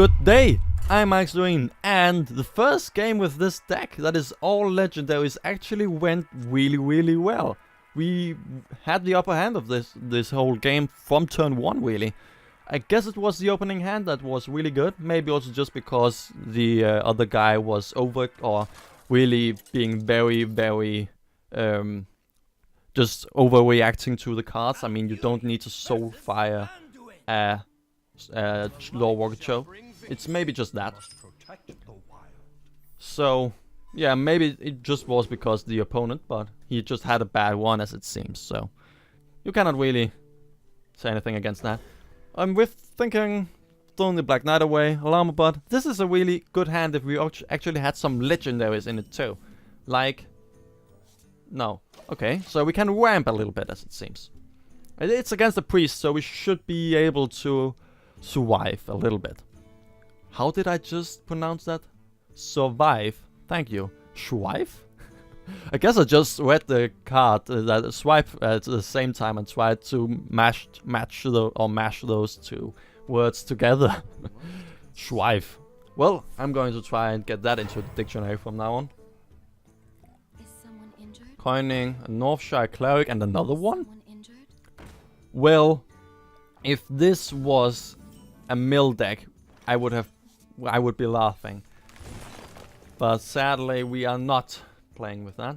Good day! I'm Ikslorin, and the first game with this deck that is all legendaries actually went really well. We had the upper hand of this whole game from turn 1 really. I guess it was the opening hand that was really good, maybe also just because the other guy was over or really being very just overreacting to the cards. I mean, you don't need to Soulfire a Lore Walker Cho. It's maybe just that. So, yeah, maybe it just was because the opponent, but he just had a bad one as it seems, so you cannot really say anything against that. I'm with thinking throwing the Black Knight away, Alarm Bot. This is a really good hand if we actually had some legendaries in it too. Like, no. Okay, so we can ramp a little bit as it seems. It's against the priest, so we should be able to survive a little bit. How did I just pronounce that? Survive. Thank you. Survive? I guess I just read the card, that swipe at the same time and tried to mash those two words together. Survive. Well, I'm going to try and get that into the dictionary from now on. Is someone injured? Coining a Northshire Cleric and another one? Well, if this was a mill deck, I would be laughing. But sadly, we are not playing with that.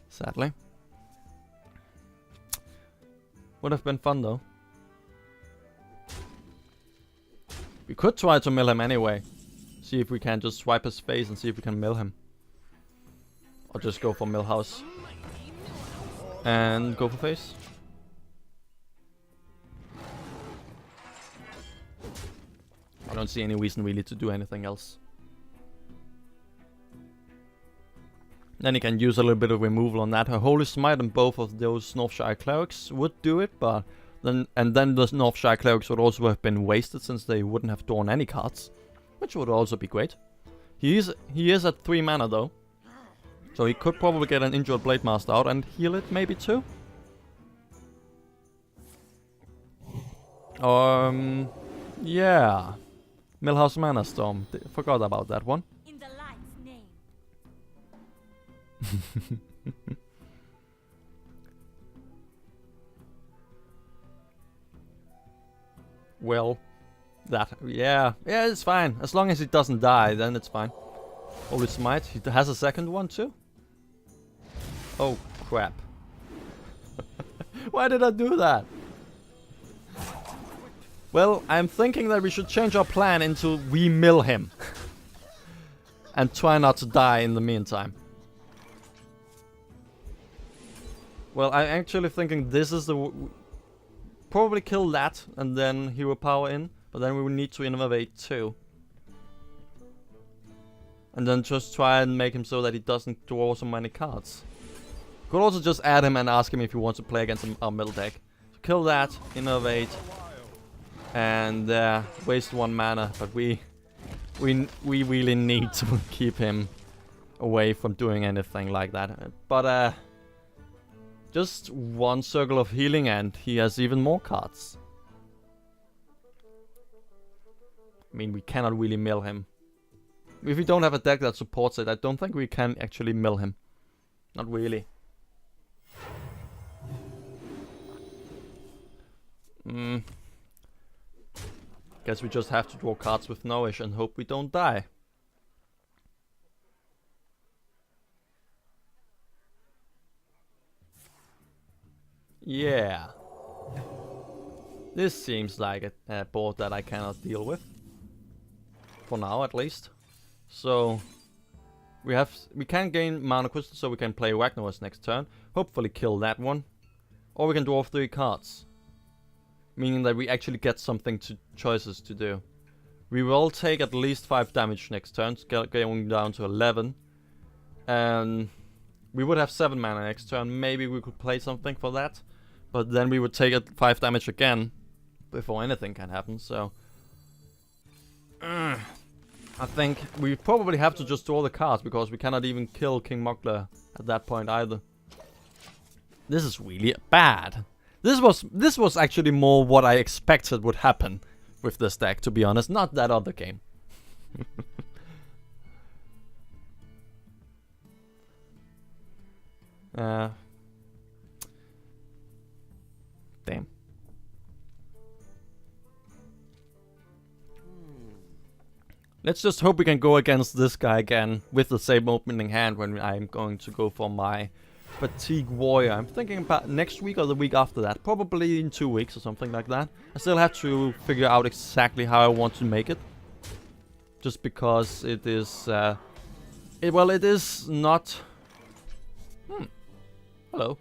Sadly. Would have been fun though. We could try to mill him anyway. See if we can just swipe his face and see if we can mill him. Or just go for mill house. And go for face. I don't see any reason really to do anything else. Then he can use a little bit of removal on that. Her Holy Smite and both of those Northshire Clerics would do it, but then those Northshire Clerics would also have been wasted since they wouldn't have drawn any cards, which would also be great. He is at 3 mana though, so he could probably get an injured Blade Master out and heal it maybe too. Yeah. Millhouse Mana Storm. Forgot about that one. In the light's name. Well, yeah, it's fine. As long as he doesn't die, then it's fine. Holy Smite. He has a second one too. Oh crap. Why did I do that? Well, I'm thinking that we should change our plan into we mill him. And try not to die in the meantime. Well, I'm actually thinking this is the... probably kill that and then hero power in. But then we will need to innovate too. And then just try and make him so that he doesn't draw so many cards. Could also just add him and ask him if he wants to play against our middle deck. So kill that, innovate. And waste 1 mana, but we really need to keep him away from doing anything like that. But just 1 circle of healing and he has even more cards. I mean, we cannot really mill him. If we don't have a deck that supports it, I don't think we can actually mill him. Not really. Guess we just have to draw cards with Nowish and hope we don't die. Yeah. This seems like a board that I cannot deal with. For now at least. So we can gain Mana Crystal so we can play Ragnaros next turn. Hopefully kill that one. Or we can draw 3 cards. Meaning that we actually get something to choices to do. We will take at least 5 damage next turn, going down to 11. And we would have 7 mana next turn. Maybe we could play something for that. But then we would take 5 damage again before anything can happen. So I think we probably have to just draw the cards because we cannot even kill King Mugler at that point either. This is really bad. This was actually more what I expected would happen with this deck, to be honest. Not that other game. Damn. Let's just hope we can go against this guy again with the same opening hand when I'm going to go for my Fatigue Warrior. I'm thinking about next week or the week after that. Probably in 2 weeks or something like that. I still have to figure out exactly how I want to make it. Just because it is... well, it is not... Hello.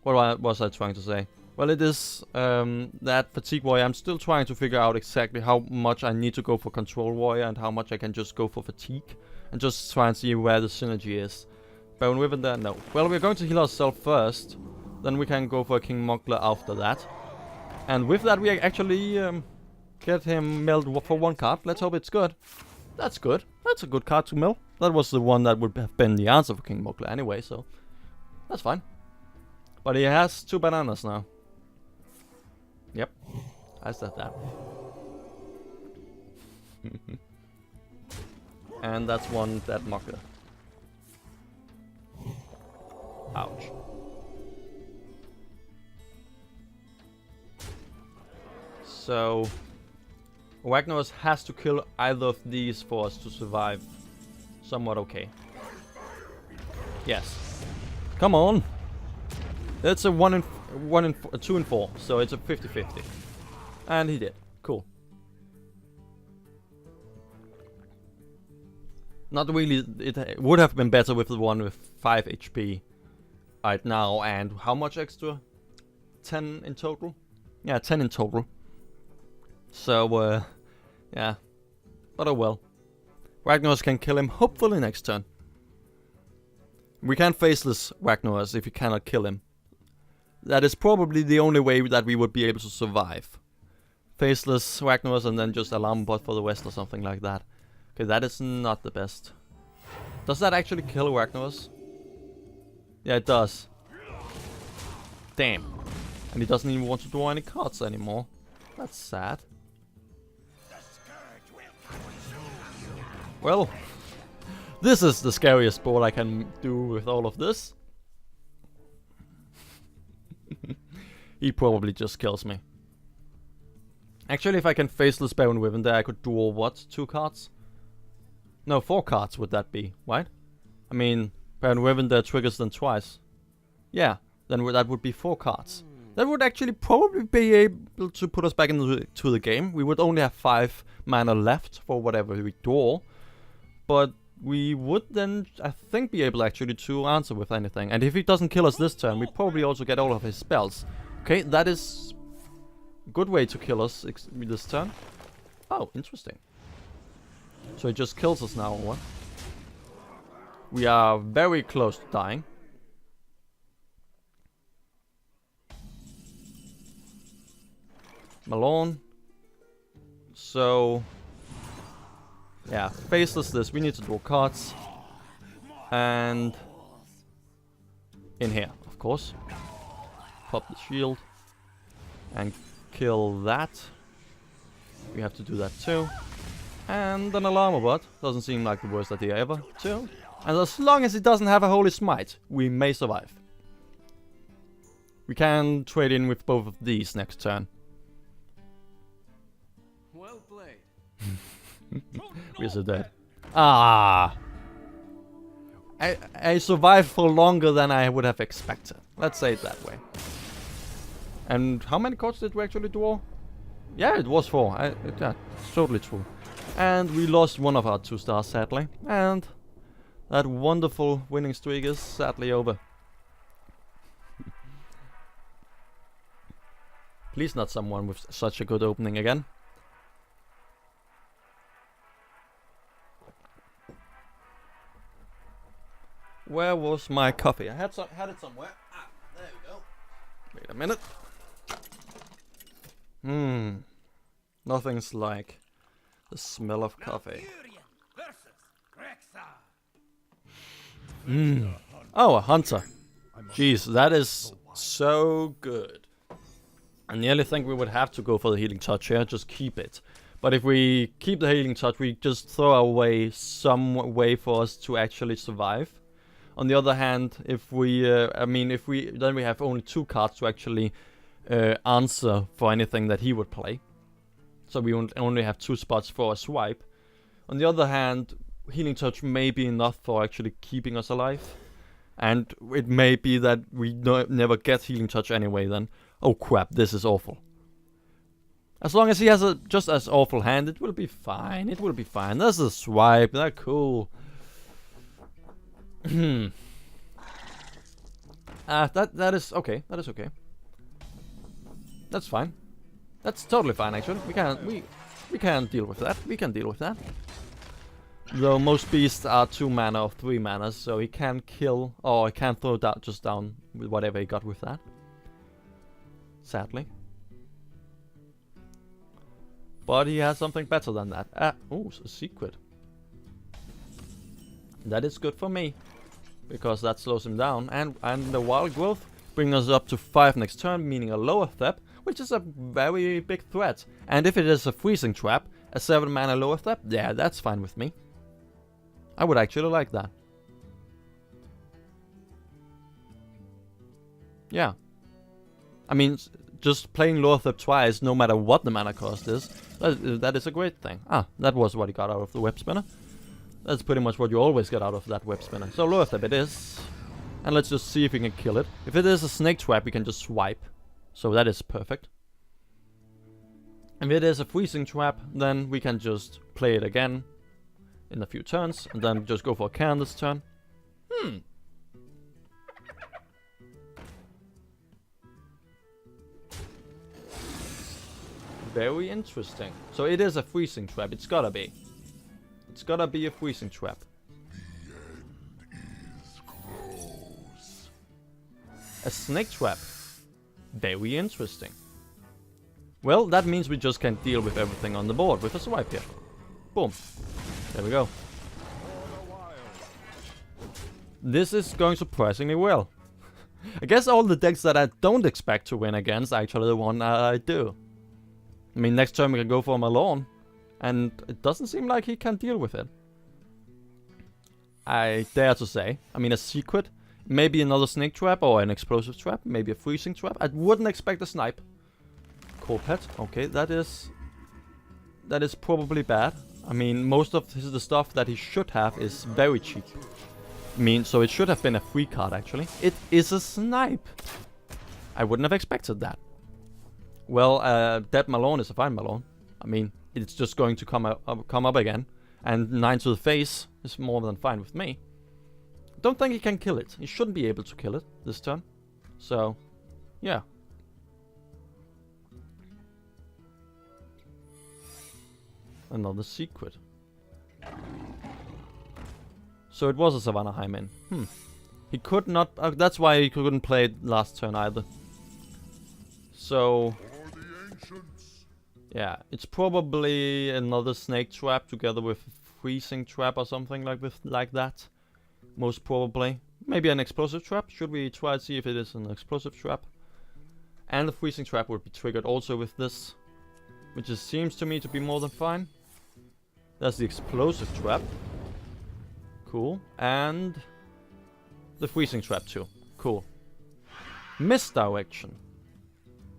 What was I trying to say? Well, it is that Fatigue Warrior. I'm still trying to figure out exactly how much I need to go for Control Warrior and how much I can just go for Fatigue. And just try and see where the synergy is. Baron Wyvern there? No. Well, we're going to heal ourselves first. Then we can go for a King Muggler after that. And with that, we actually get him milled for 1 card. Let's hope it's good. That's good. That's a good card to mill. That was the one that would have been the answer for King Muggler anyway, so... That's fine. But he has 2 bananas now. Yep. I said that. And that's 1 dead Muggler. Ouch. So... Ragnaros has to kill either of these for us to survive. Somewhat okay. Yes. Come on! It's a 2 and 4, so it's a 50-50. And he did. Cool. Not really, it would have been better with the one with 5 HP right now, and how much extra? 10 in total? Yeah, 10 in total. So, yeah. But oh well. Ragnaros can kill him, hopefully next turn. We can't faceless Ragnaros if you cannot kill him. That is probably the only way that we would be able to survive. Faceless Ragnaros and then just Alarm Bot for the West or something like that. Okay, that is not the best. Does that actually kill Ragnaros? Yeah, it does. Damn. And he doesn't even want to draw any cards anymore. That's sad. Well, this is the scariest board I can do with all of this. He probably just kills me. Actually, if I can faceless Baron Wyvern there, I could draw what? 2 cards? No, 4 cards would that be, right? I mean, Baron Wyvern there triggers them twice. Yeah, then that would be 4 cards. That would actually probably be able to put us back into the game. We would only have 5 mana left for whatever we draw. But we would then, I think, be able actually to answer with anything. And if he doesn't kill us this turn, we probably also get all of his spells. Okay, that is a good way to kill us this turn. Oh, interesting. So he just kills us now, or what? We are very close to dying. Malone. So... yeah, faceless this. We need to draw cards. And... in here, of course. Pop the shield. And kill that. We have to do that too. And an Alarm Bot. Doesn't seem like the worst idea ever, too. And as long as it doesn't have a Holy Smite, we may survive. We can trade in with both of these next turn. Well played. We're so dead. Ah! I survived for longer than I would have expected. Let's say it that way. And how many cards did we actually draw? Yeah, it was 4. Yeah, it's totally true. And we lost one of our 2 stars, sadly. And that wonderful winning streak is sadly over. Please not someone with such a good opening again. Where was my coffee? I had it somewhere. Ah, there we go. Wait a minute. Nothing's like the smell of coffee. Oh, a hunter. Jeez, that is so good. I nearly think we would have to go for the healing touch here, just keep it. But if we keep the healing touch, we just throw away some way for us to actually survive. On the other hand, if we, then we have only 2 cards to actually answer for anything that he would play. So we only have 2 spots for a swipe. On the other hand, healing touch may be enough for actually keeping us alive. And it may be that we never get healing touch anyway then. Oh crap, this is awful. As long as he has a just as awful hand, it will be fine. It will be fine. That's a swipe. That's cool. That is okay. That is okay. That's fine. That's totally fine actually. We can deal with that. We can deal with that. Though most beasts are 2 mana or 3 mana, so he can kill, or he can throw that just down with whatever he got with that. Sadly. But he has something better than that. Oh, a secret. That is good for me, because that slows him down. And the wild growth brings us up to 5 next turn, meaning a lower threat, which is a very big threat. And if it is a freezing trap, a 7 mana lower threat, yeah, that's fine with me. I would actually like that. Yeah. I mean, just playing Lothep twice, no matter what the mana cost is, that is a great thing. That was what he got out of the web spinner. That's pretty much what you always get out of that web spinner. So Lothep it is. And let's just see if we can kill it. If it is a snake trap, we can just swipe. So that is perfect. If it is a freezing trap, then we can just play it again in a few turns, and then just go for a can this turn. Very interesting. So it is a freezing trap. It's gotta be. It's gotta be a freezing trap. The end is close. A snake trap. Very interesting. Well, that means we just can deal with everything on the board with a swipe here. Boom. There we go. This is going surprisingly well. I guess all the decks that I don't expect to win against are actually the one I do. I mean, next turn we can go for Malone, and it doesn't seem like he can deal with it. I dare to say. I mean, a secret, maybe another snake trap or an explosive trap, maybe a freezing trap. I wouldn't expect a snipe. Core pet, okay, that is probably bad. I mean, most of the stuff that he should have is very cheap. I mean, so it should have been a free card actually. It is a snipe. I wouldn't have expected that. Well, Dead Malone is a fine Malone. I mean, it's just going to come up again. And 9 to the face is more than fine with me. Don't think he can kill it. He shouldn't be able to kill it this turn. So, yeah. Another secret. So it was a Savannah Hymen. He could not... that's why he couldn't play it last turn either. So... yeah, it's probably another snake trap together with a freezing trap or something like that. Most probably. Maybe an explosive trap. Should we try to see if it is an explosive trap? And the freezing trap would be triggered also with this, which seems to me to be more than fine. That's the explosive trap. Cool. And the freezing trap too. Cool. Misdirection.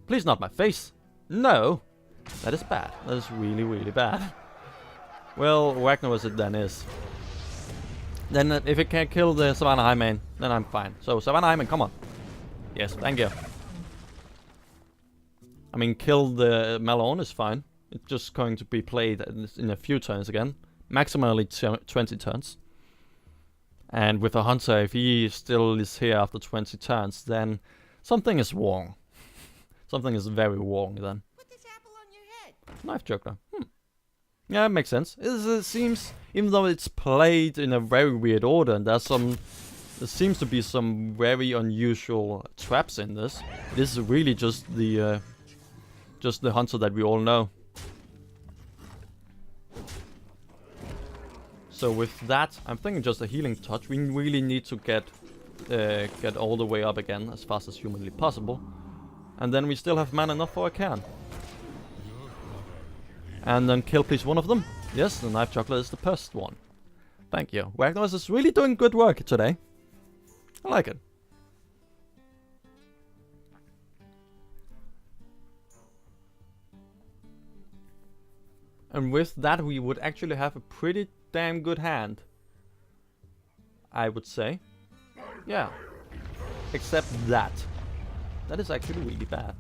Please not my face. No. That is bad. That is really, really bad. Well, Wagner as it then is. Then if it can kill the Savannah Hymen, then I'm fine. So Savannah Hymen, come on. Yes, thank you. I mean, kill the Malone is fine. It's just going to be played in a few turns again. Maximally 20 turns. And with a Hunter, if he still is here after 20 turns, then something is wrong. Something is very wrong then. Put this apple on your head. Knife Juggler. Yeah, it makes sense. It seems, even though it's played in a very weird order, and there seems to be some very unusual traps in this. This is really just the Hunter that we all know. So with that, I'm thinking just a healing touch. We really need to get all the way up again as fast as humanly possible. And then we still have mana enough for a can. And then kill please one of them. Yes, the knife chocolate is the first one. Thank you. Wagner's is really doing good work today. I like it. And with that we would actually have a pretty damn good hand, I would say. Yeah. Except that. That is actually really bad.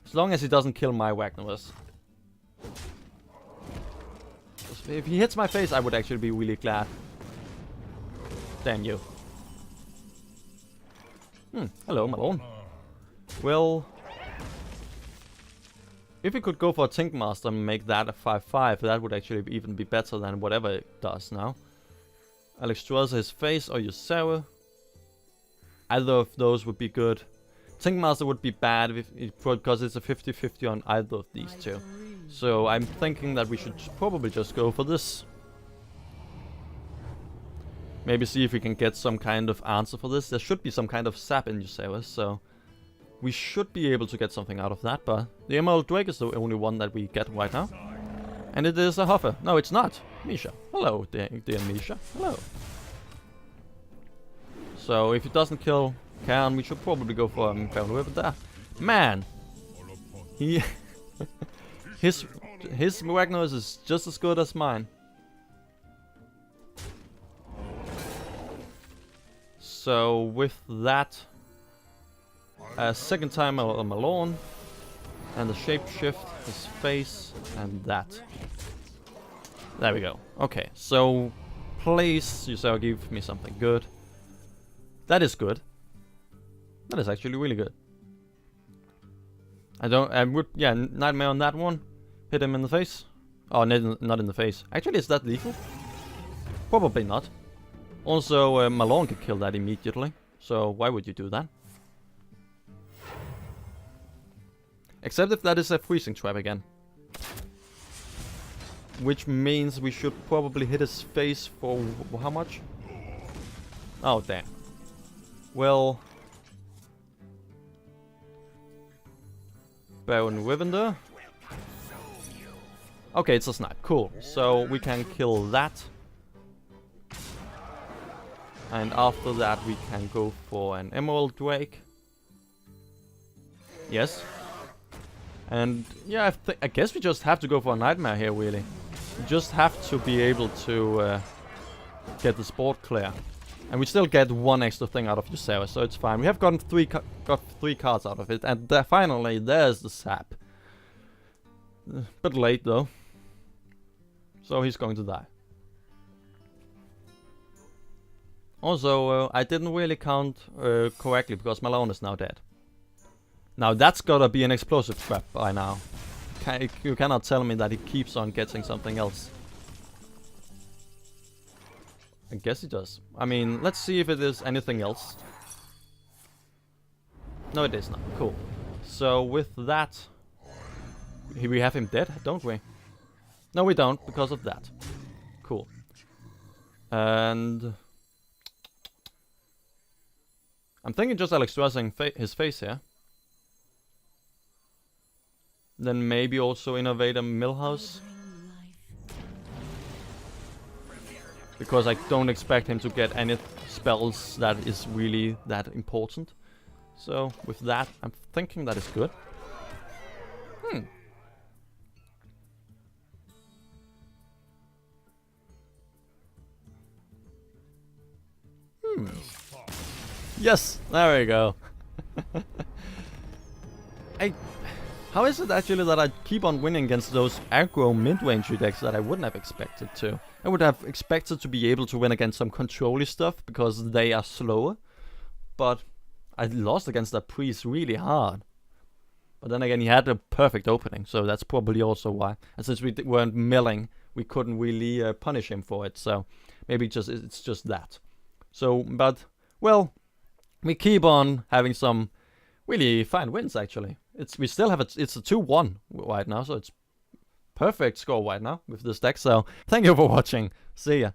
As long as he doesn't kill my Wagner's. If he hits my face, I would actually be really glad. Damn you. Hello, Malone. Well, if we could go for a Tink Master and make that a 5-5, that would actually even be better than whatever it does now. Ikslorin his face or Yusara. Either of those would be good. Tink Master would be bad because it's a 50-50 on either of these two. So I'm thinking that we should probably just go for this. Maybe see if we can get some kind of answer for this. There should be some kind of sap in Yusara, so we should be able to get something out of that, but the Emerald Drake is the only one that we get right now. And it is a Hoffer. No, it's not. Misha. Hello, dear Misha. Hello. So if it doesn't kill Karen, we should probably go for a Baron Whip there. Man! He... his Wagner's is just as good as mine. So with that, a second time a Malone, and the shapeshift, his face, and that. There we go. Okay, so please, Yusara, give me something good. That is good. That is actually really good. I would, yeah, Nightmare on that one. Hit him in the face. Oh, not in the face. Actually, is that lethal? Probably not. Also, Malone could kill that immediately. So why would you do that? Except if that is a freezing trap again. Which means we should probably hit his face for how much? Oh, damn. Well... Baron Wivender. Okay, it's a snipe. Cool. So we can kill that. And after that we can go for an Emerald Drake. Yes. And yeah, I guess we just have to go for a Nightmare here, really. We just have to be able to get the sport clear. And we still get one extra thing out of Yusara, so it's fine. We have gotten got three cards out of it, and finally there's the sap. Bit late though. So he's going to die. Also, I didn't really count correctly because Malone is now dead. Now that's gotta be an explosive trap by now. You cannot tell me that he keeps on getting something else. I guess he does. I mean, let's see if it is anything else. No, it is not. Cool. So with that, we have him dead, don't we? No, we don't, because of that. Cool. And... I'm thinking just Ikslorin his face here. Then maybe also innovate a Millhouse. Because I don't expect him to get any spells that is really that important. So with that, I'm thinking that is good. Yes, there we go. How is it actually that I keep on winning against those aggro mid-range decks that I wouldn't have expected to? I would have expected to be able to win against some control-y stuff because they are slower. But I lost against that priest really hard. But then again, he had a perfect opening, so that's probably also why. And since we weren't milling, we couldn't really punish him for it. So maybe it's just that. So, but, well, we keep on having some really fine wins actually. We still have it's a 2-1 right now, so it's perfect score right now with this deck. So thank you for watching. See ya.